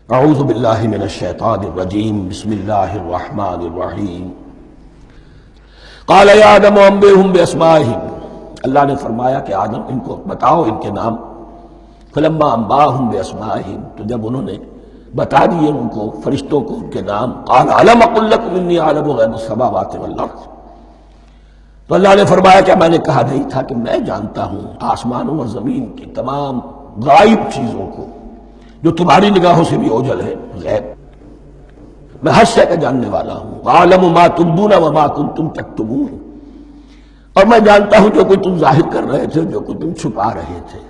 اعوذ باللہ من الشیطان الرجیم بسم اللہ الرحمن الرحیم قال یا آدم انبئہم باسمائہم، اللہ نے فرمایا کہ آدم ان کو بتاؤ ان کے نام. فلما انباہم باسمائہم، تو جب انہوں نے بتا دیے ان کو فرشتوں کو ان کے نام، قال الم اقل لکم انی اعلم غیب السماوات والارض، تو اللہ نے فرمایا کہ میں نے کہا نہیں تھا کہ میں جانتا ہوں آسمانوں اور زمین کی تمام غائب چیزوں کو جو تمہاری نگاہوں سے بھی اوجھل ہے، غیب. میں ہر شے کا جاننے والا ہوں. وَأَعْلَمُ مَا تُبْدُونَ وَمَا كُنْتُمْ تَكْتُمُونَ، اور میں جانتا ہوں جو کوئی تم ظاہر کر رہے تھے، جو کوئی تم چھپا رہے تھے.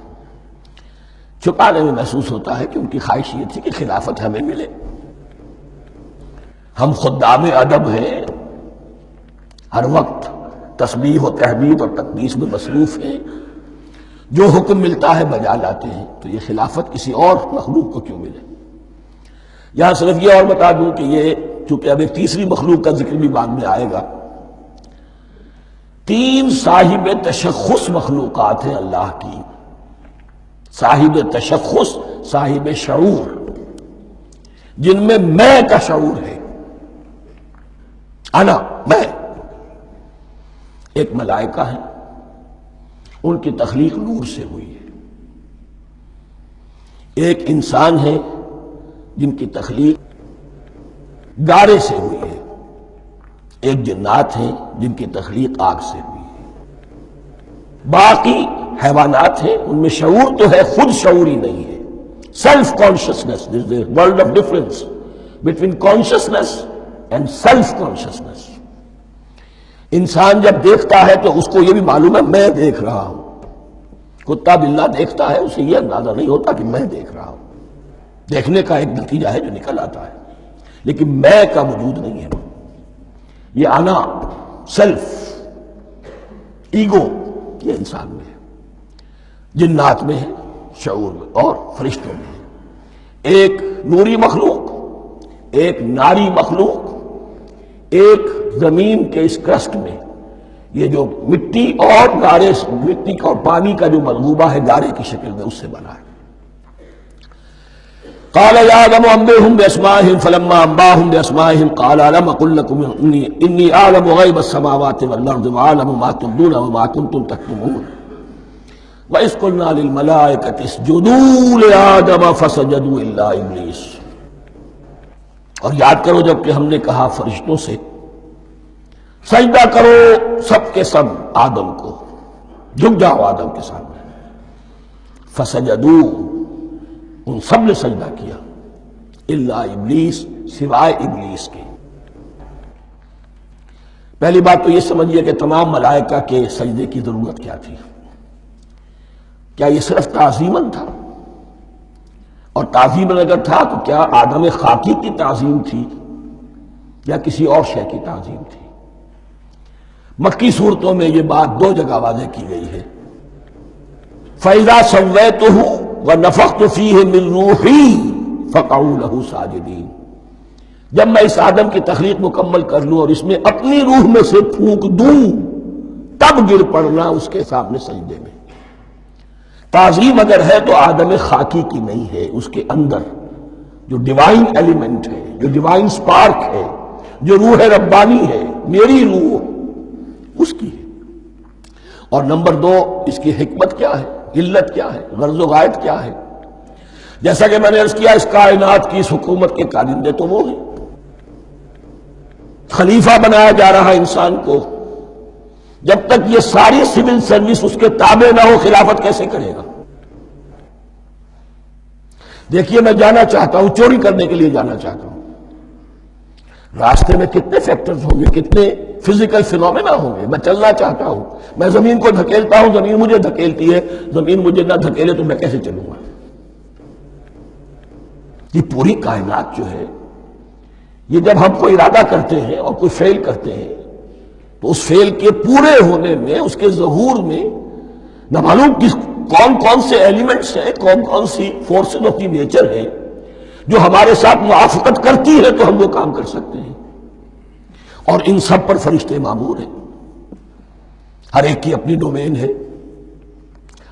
چھپانے میں محسوس ہوتا ہے کہ ان کی خواہش یہ تھی کہ خلافت ہمیں ملے. ہم خدام ادب ہیں، ہر وقت تسبیح و تحمید اور تقدیس میں مصروف ہیں، جو حکم ملتا ہے بجا لاتے ہیں. تو یہ خلافت کسی اور مخلوق کو کیوں ملے؟ یہاں صرف یہ اور بتا دوں کہ یہ چونکہ اب ایک تیسری مخلوق کا ذکر بھی بعد میں آئے گا. 3 صاحب تشخص مخلوقات ہیں اللہ کی، صاحب تشخص، صاحب شعور، جن میں میں کا شعور ہے. انا، میں. ایک ملائکہ ہے، ان کی تخلیق نور سے ہوئی ہے. ایک انسان ہے جن کی تخلیق گارے سے ہوئی ہے. ایک جنات ہیں جن کی تخلیق آگ سے ہوئی ہے. باقی حیوانات ہیں، ان میں شعور تو ہے، خود شعور ہی نہیں ہے. Self consciousness, there is a world of difference between consciousness and self consciousness. انسان جب دیکھتا ہے تو اس کو یہ بھی معلوم ہے میں دیکھ رہا ہوں. کتا بلہ دیکھتا ہے، اسے یہ اندازہ نہیں ہوتا کہ میں دیکھ رہا ہوں. دیکھنے کا ایک نتیجہ ہے جو نکل آتا ہے، لیکن میں کا وجود نہیں ہے. یہ انا، سیلف، ایگو، یہ انسان میں ہے، جنات میں ہے، شعور میں، اور فرشتوں میں ہے. ایک نوری مخلوق، ایک ناری مخلوق، ایک زمین کے اس کرسٹ میں یہ جو مٹی اور گارے، مٹی اور پانی کا جو ملغوبہ ہے گارے کی شکل میں، اس سے بنا ہے. قال یا آدم انبئہم باسمائہم فلما انباہم باسمائہم قال الم اقل لکم انی اعلم غیب السماوات والارض واعلم ما تبدون وما کنتم تکتمون وَإِذْ قُلْنَا لِلْمَلَائِكَةِ اسْجُدُوا لِآدَمَ فَسَجَدُوا إِلَّا إِبْلِيسَ. اور یاد کرو جب کہ ہم نے کہا فرشتوں سے سجدہ کرو سب کے سب آدم کو، جھک جاؤ آدم کے سامنے. فسجدوا، ان سب نے سجدہ کیا، الا ابلیس، سوائے ابلیس کے. پہلی بات تو یہ سمجھیے کہ تمام ملائکہ کے سجدے کی ضرورت کیا تھی؟ کیا یہ صرف تعظیماً تھا؟ اور تعظیماً اگر تھا تو کیا آدم خاکی کی تعظیم تھی یا کسی اور شے کی تعظیم تھی؟ مکی صورتوں میں یہ بات 2 جگہ واضح کی گئی ہے. فَإِذَا سَوَّيْتُهُ وَنَفَخْتُ فِيهِ مِن رُوحِي فَقَعُوا لَهُ سَاجِدِينَ. جب میں اس آدم کی تخلیق مکمل کر لوں اور اس میں اپنی روح میں سے پھونک دوں، تب گر پڑنا اس کے سامنے سجدے میں. تعظیم اگر ہے تو آدم خاکی کی نہیں ہے، اس کے اندر جو ڈیوائن ایلیمنٹ ہے، جو ڈیوائن سپارک ہے، جو روح ربانی ہے، میری روح، اس کی ہے. اور نمبر 2، اس کی حکمت کیا ہے، علت کیا ہے، غرض و غایت کیا ہے؟ جیسا کہ میں نے عرض کیا، اس کائنات کی اس حکومت کے کارندے تو وہ ہیں. خلیفہ بنایا جا رہا انسان کو، جب تک یہ ساری سول سروس اس کے تابع نہ ہو خلافت کیسے کرے گا؟ دیکھیے میں جانا چاہتا ہوں، چوری کرنے کے لیے جانا چاہتا ہوں، راستے میں کتنے فیکٹرز ہوں گے، کتنے فزیکل فینومینا ہوں گے. میں چلنا چاہتا ہوں، میں زمین کو دھکیلتا ہوں، زمین مجھے دھکیلتی ہے. زمین مجھے نہ دھکیلے تو میں کیسے چلوں گا؟ یہ پوری کائنات جو ہے، یہ جب ہم کو ارادہ کرتے ہیں اور کوئی فعل کرتے ہیں تو اس فعل کے پورے ہونے میں، اس کے ظہور میں نہ معلوم کون کون سے ایلیمنٹس ہیں، کون کون سی فورسز آف دی نیچر ہیں جو ہمارے ساتھ موافقت کرتی ہے تو ہم وہ کام کر سکتے ہیں. اور ان سب پر فرشتے مامور ہیں، ہر ایک کی اپنی ڈومین ہے.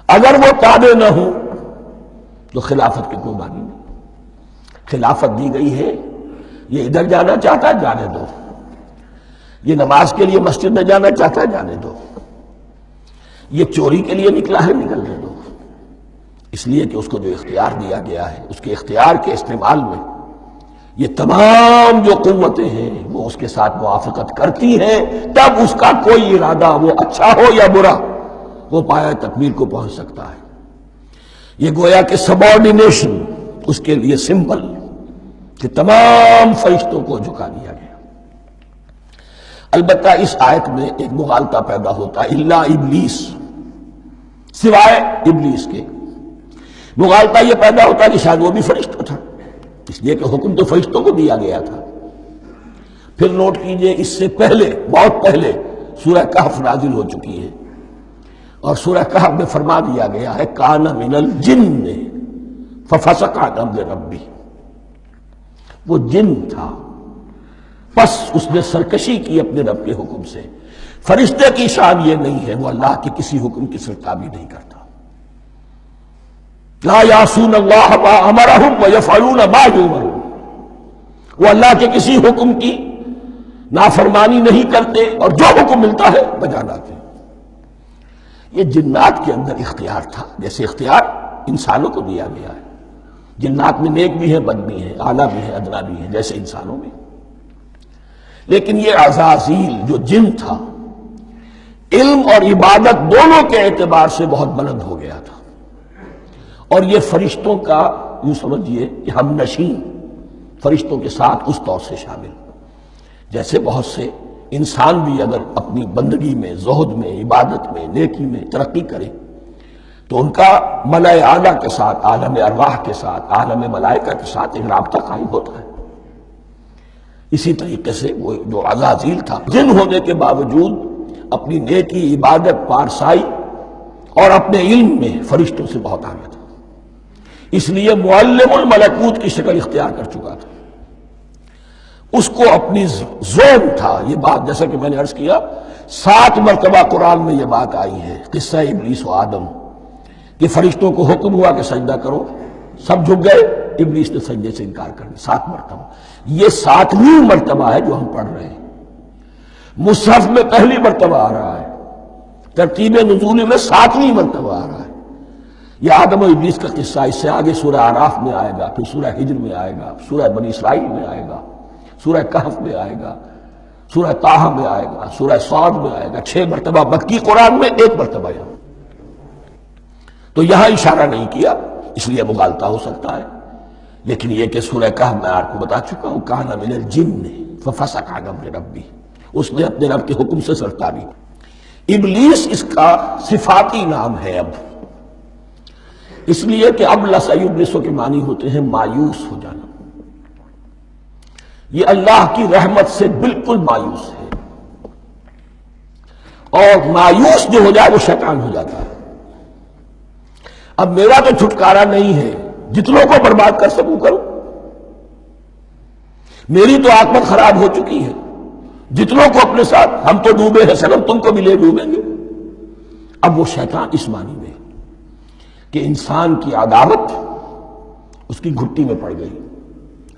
اگر وہ تابع نہ ہوں تو خلافت کی کوئی معنی نہیں. خلافت دی گئی ہے، یہ ادھر جانا چاہتا ہے جانے دو، یہ نماز کے لیے مسجد میں جانا چاہتا ہے جانے دو، یہ چوری کے لیے نکلا ہے نکلنے دو، اس لیے کہ اس کو جو اختیار دیا گیا ہے اس کے اختیار کے استعمال میں یہ تمام جو قوتیں ہیں وہ اس کے ساتھ موافقت کرتی ہیں، تب اس کا کوئی ارادہ وہ اچھا ہو یا برا وہ پایہ تکمیل کو پہنچ سکتا ہے۔ یہ گویا کہ سبارڈینیشن اس کے لیے سمبل کہ تمام فرشتوں کو جھکا دیا گیا۔ البتہ اس آیت میں ایک مغالطہ پیدا ہوتا ہے، الا ابلیس، سوائے ابلیس کے۔ مغالطہ یہ پیدا ہوتا ہے کہ شاید وہ بھی فرشتہ تھا، اس لیے کہ حکم تو فرشتوں کو دیا گیا تھا۔ پھر نوٹ کیجئے اس سے پہلے، بہت پہلے سورہ کہف نازل ہو چکی ہے، اور سورہ کہف میں فرما دیا گیا ہے کان من الجن ففسق عن امر ربی، وہ جن تھا پس اس نے سرکشی کی اپنے رب کے حکم سے۔ فرشتے کی شان یہ نہیں ہے، وہ اللہ کے کسی حکم کی سرتابی نہیں کرتا۔ لا یعصون اللہ ما امرہم ویفعلون ما یؤمرون، وہ اللہ کے کسی حکم کی نافرمانی نہیں کرتے اور جو حکم ملتا ہے بجا لاتے ہیں۔ یہ جنات کے اندر اختیار تھا، جیسے اختیار انسانوں کو دیا گیا ہے۔ جنات میں نیک بھی ہیں بد بھی ہیں، اعلیٰ بھی ہیں ادنا بھی ہیں، جیسے انسانوں میں۔ لیکن یہ عزازیل جو جن تھا علم اور عبادت دونوں کے اعتبار سے بہت بلند ہو گیا تھا، اور یہ فرشتوں کا یوں سمجھیے کہ ہم نشین، فرشتوں کے ساتھ اس طور سے شامل، جیسے بہت سے انسان بھی اگر اپنی بندگی میں، زہد میں، عبادت میں، نیکی میں ترقی کرے تو ان کا ملائے اعلیٰ کے ساتھ، عالم ارواح کے ساتھ، عالم ملائکہ کے ساتھ ایک رابطہ قائم ہوتا ہے۔ اسی طریقے سے وہ جو عزازیل تھا جن ہونے کے باوجود اپنی نیکی، عبادت، پارسائی اور اپنے علم میں فرشتوں سے بہت آگے تھا، اس لیے معلم الملکوت کی شکل اختیار کر چکا تھا۔ اس کو اپنی زون تھا، یہ بات جیسا کہ میں نے عرض کیا 7 مرتبہ قرآن میں یہ بات آئی ہے، قصہ ابلیس و آدم، کہ فرشتوں کو حکم ہوا کہ سجدہ کرو، سب جھک گئے، ابلیس نے سجدے سے انکار کر دیا 7 مرتبہ۔ یہ 7ویں مرتبہ ہے جو ہم پڑھ رہے ہیں، مصحف میں پہلی مرتبہ آ رہا ہے، ترتیب نزول میں 7ویں مرتبہ آ رہا ہے۔ یہ آدم و ابلیس کا قصہ اس سے آگے سورہ اعراف میں آئے گا، پھر سورہ ہجر میں آئے گا، سورہ بنی اسرائیل میں آئے گا، سورہ کہف میں آئے گا، سورہ طٰہٰ میں آئے گا، سورہ صاد میں آئے گا، 6 مرتبہ مکی قرآن میں، 1 مرتبہ یہاں۔ تو یہاں اشارہ نہیں کیا، اس لیے مغالطہ ہو سکتا ہے، لیکن یہ کہ سورہ کہف میں آپ کو بتا چکا ہوں کان من الجن ففسق عن امر ربی، اس نے اپنے رب کے حکم سے سرتابی۔ ابلیس اس کا صفاتی نام ہے اب، اس لیے کہ اب لسیبلسو کے معنی ہوتے ہیں مایوس ہو جانا، یہ اللہ کی رحمت سے بالکل مایوس ہے، اور مایوس جو ہو جائے وہ شیطان ہو جاتا ہے۔ اب میرا تو چھٹکارا نہیں ہے، جتنوں کو برباد کر سکوں کروں، میری تو عاقبت خراب ہو چکی ہے، جتنوں کو اپنے ساتھ، ہم تو ڈوبے ہیں سنم تم کو بھی لے ڈوبیں گے۔ اب وہ شیطان اس معنی میں کہ انسان کی عداوت اس کی گھٹی میں پڑ گئی،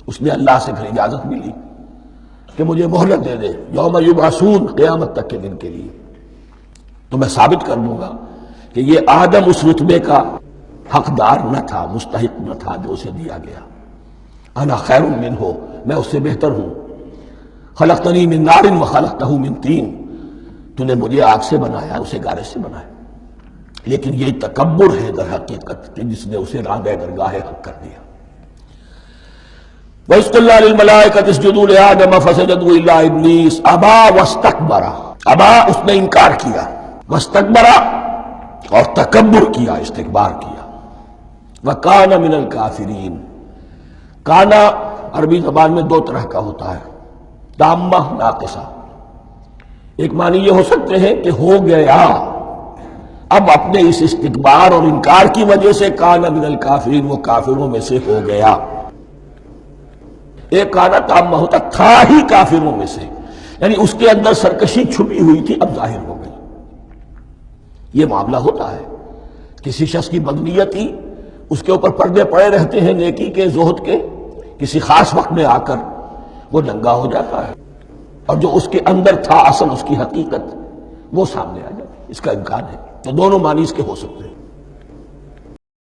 اس نے اللہ سے پھر اجازت ملی کہ مجھے مہلت دے دے یوم یبعثون، قیامت تک کے دن کے لیے، تو میں ثابت کر دوں گا کہ یہ آدم اس رتبے کا حقدار نہ تھا، مستحق نہ تھا جو اسے دیا گیا۔ انا خیر منہ، میں اس سے بہتر ہوں، خلقتنی من نار وخلقتہ من طین، تو نے مجھے آگ سے بنایا، اسے گارے سے بنایا۔ لیکن یہ تکبر ہے در حقیقت کہ جس نے اسے راندہ درگاہ حق کر دیا۔ وَإِذْ قُلْنَا لِلْمَلَائِكَةِ اسْجُدُوا لِآدَمَ فَسَجَدُوا إِلَّا إِبْلِيسَ أَبَىٰ وَاسْتَكْبَرَ، ابا اس نے انکار کیا، واستكبر اور تکبر کیا، استکبار کیا، وَكَانَ مِنَ الْكَافِرِينَ۔ کانا عربی زبان میں 2 طرح کا ہوتا ہے، تامہ، ناقصہ۔ ایک معنی یہ ہو سکتے ہیں کہ ہو گیا، اب اپنے اس استکبار اور انکار کی وجہ سے کانا من الکافرین، وہ کافروں میں سے ہو گیا۔ ایک کانا تامہ ہوتا تھا ہی کافروں میں سے، یعنی اس کے اندر سرکشی چھپی ہوئی تھی، اب ظاہر ہو گئی۔ یہ معاملہ ہوتا ہے، کسی شخص کی بدنیتی اس کے اوپر پردے پڑے رہتے ہیں نیکی کے، زہد کے، کسی خاص وقت میں آ کر وہ ننگا ہو جاتا ہے، اور جو اس کے اندر تھا اصل اس کی حقیقت وہ سامنے آ جاتی ہے۔ اس کا امکان ہے، تو دونوں معنی اس کے ہو سکتے ہیں۔